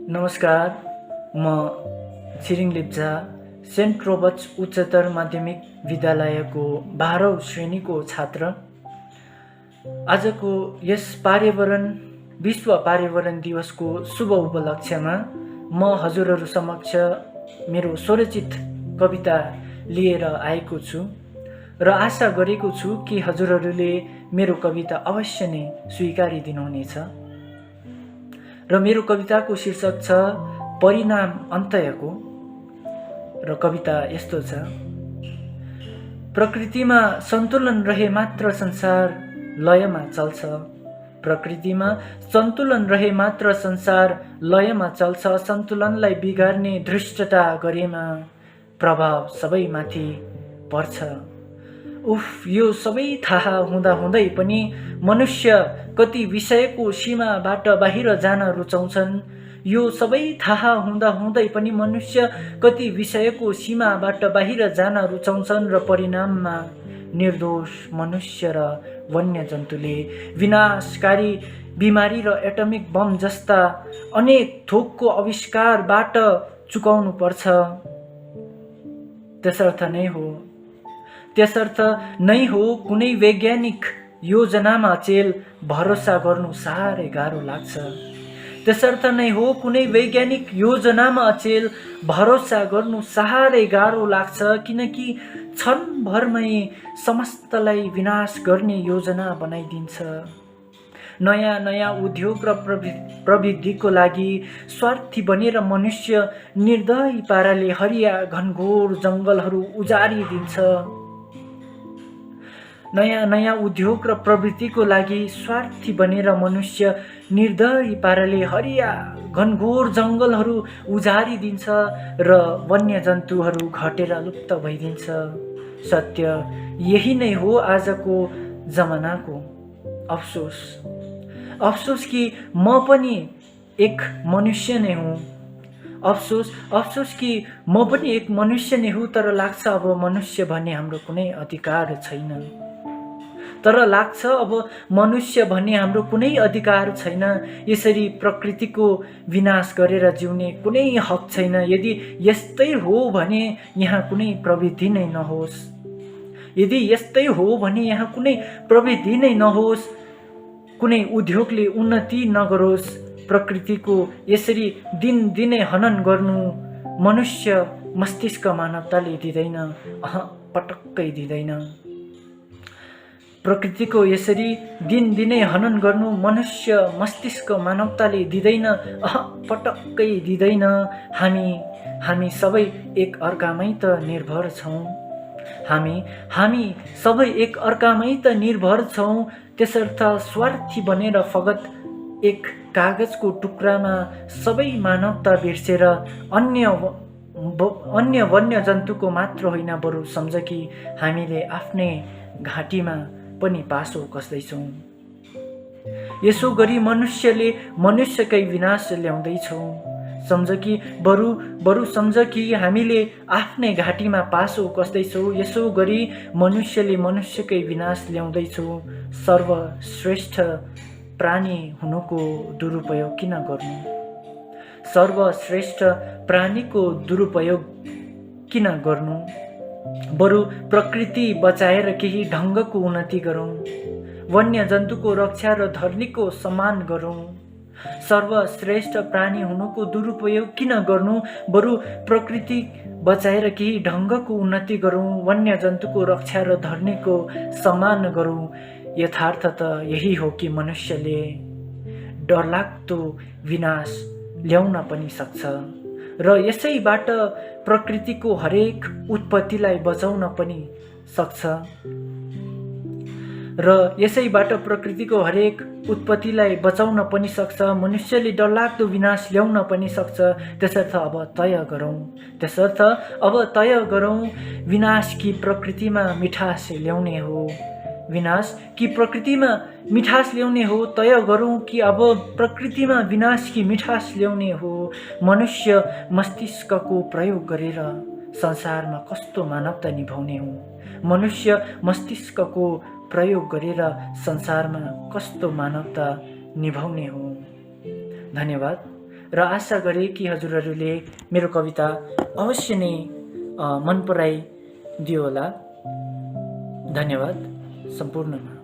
नमस्कार, म Tshering Lepcha saint Roberts उच्चतर माध्यमिक विद्यालयको 12औं श्रेणीको छात्र। आजको यस विश्व पर्यावरण दिवसको शुभ उपलक्ष्यमा म हजुरहरू समक्ष मेरो स्वरचित कविता लिएर आएको छु र आशा गरेको छु कि हजुरहरूले मेरो कविता अवश्य नै स्वीकारिदिनुहुनेछ। र मेरो कविताको शीर्षक छ परिणाम अन्तयको। र कविता यस्तो छ। प्रकृतिमा सन्तुलन रहे मात्र संसार लयमा चल्छ। प्रकृतिमा सन्तुलन रहे मात्र संसार लयमा चल्छ। सन्तुलनलाई बिगार्ने धृष्टता गरेमा प्रभाव सबैमाथि पर्छ। उफ, यो सबै थाहा हुँदाहुँदै पनि मनुष्य कति विषयको सीमाबाट बाहिर जान रुचाउँछन्। यो सबै थाहा हुँदाहुँदै पनि मनुष्य कति विषयको सीमाबाट बाहिर जान रुचाउँछन् र परिणाममा निर्दोष मनुष्य र वन्यजन्तुले विनाशकारी बिमारी र एटमिक बम जस्ता अनेक थोकको आविष्कारबाट चुकाउनु पर्छ। त्यसर्थ नै हो कुनै वैज्ञानिक योजनामा अचेल भरोसा गर्नु साह्रै गाह्रो लाग्छ। त्यसर्थ नै हो कुनै वैज्ञानिक योजनामा अचेल भरोसा गर्नु साह्रै गाह्रो लाग्छ, किनकि क्षणभरमै समस्तलाई विनाश गर्ने योजना बनाइदिन्छ। नयाँ नयाँ उद्योग र प्रविधिको लागि स्वार्थी बनेर मनुष्य निर्दयी पाराले हरिया घनघोर जङ्गलहरू उजाडिदिन्छ। नयाँ नयाँ उद्योग र प्रवृत्तिको लागि स्वार्थी बनेर मनुष्य निर्दयी पाराले हरिया घनघोर जङ्गलहरू उजाडिदिन्छ र वन्यजन्तुहरू घटेर लुप्त भइदिन्छ। सत्य यही नै हो आजको जमानाको अफसोस। अफसोस कि म पनि एक मनुष्य नै हुँ। अफसोस कि म पनि एक मनुष्य नै हुँ, तर लाग्छ अब मनुष्य भन्ने हाम्रो कुनै अधिकार छैन। यसरी प्रकृतिको विनाश गरेर जिउने कुनै हक छैन। यदि यस्तै हो भने यहाँ कुनै प्रविधि नै नहोस्। कुनै उद्योगले उन्नति नगरोस्। प्रकृतिको यसरी दिनदिनै हनन गर्नु मनुष्य मस्तिष्क मानवताले दिँदैन। पटक्कै दिँदैन। प्रकृतिको यसरी दिनदिनै हनन गर्नु मनुष्य मस्तिष्क मानवताले दिँदैन। पटक्कै दिँदैन। हामी सबै एक अर्कामै त निर्भर छौँ। हामी सबै एक अर्कामै त निर्भर छौँ। त्यसर्थ स्वार्थी बनेर फगत एक कागजको टुक्रामा सबै मानवता बिर्सेर अन्य वन्यजन्तुको मात्र होइन, बरु सम्झ कि हामीले आफ्नै घाँटीमा पनि पासो कस्दैछौँ। यसो गरी मनुष्यले मनुष्यकै विनाश ल्याउँदैछौँ। बरु सम्झ कि हामीले आफ्नै घाँटीमा पासो कसदैछौँ। यसो गरी मनुष्यले मनुष्यकै विनाश ल्याउँदैछौँ। सर्वश्रेष्ठ प्राणी हुनुको दुरुपयोग किन गर्नु? सर्वश्रेष्ठ प्राणीको दुरुपयोग किन गर्नु? बरु प्रकृति बचाएर केही ढङ्गको उन्नति गरौँ। वन्यजन्तुको रक्षा र धरनीको सम्मान गरौँ। सर्वश्रेष्ठ प्राणी हुनुको दुरुपयोग किन गर्नु? बरु प्रकृति बचाएर केही ढङ्गको उन्नति गरौँ। वन्यजन्तुको रक्षा र धरनीको सम्मान गरौँ। यथार्थ त यही हो कि मनुष्यले डरलाग्दो विनाश ल्याउन पनि सक्छ र यसैबाट प्रकृतिको हरेक उत्पत्तिलाई बचाउन पनि सक्छ। मनुष्यले डरलाग्दो विनाश ल्याउन पनि सक्छ। त्यसर्थ अब तय गरौँ विनाश कि प्रकृतिमा मिठास ल्याउने हो। तय गरौँ कि अब प्रकृतिमा विनाश कि मिठास ल्याउने हो। मनुष्य मस्तिष्कको प्रयोग गरेर संसारमा कस्तो मानवता निभाउने हो। धन्यवाद। र आशा गरेँ कि हजुरहरूले मेरो कविता अवश्य नै मन पराइदियो होला। धन्यवाद सम्पूर्णमा।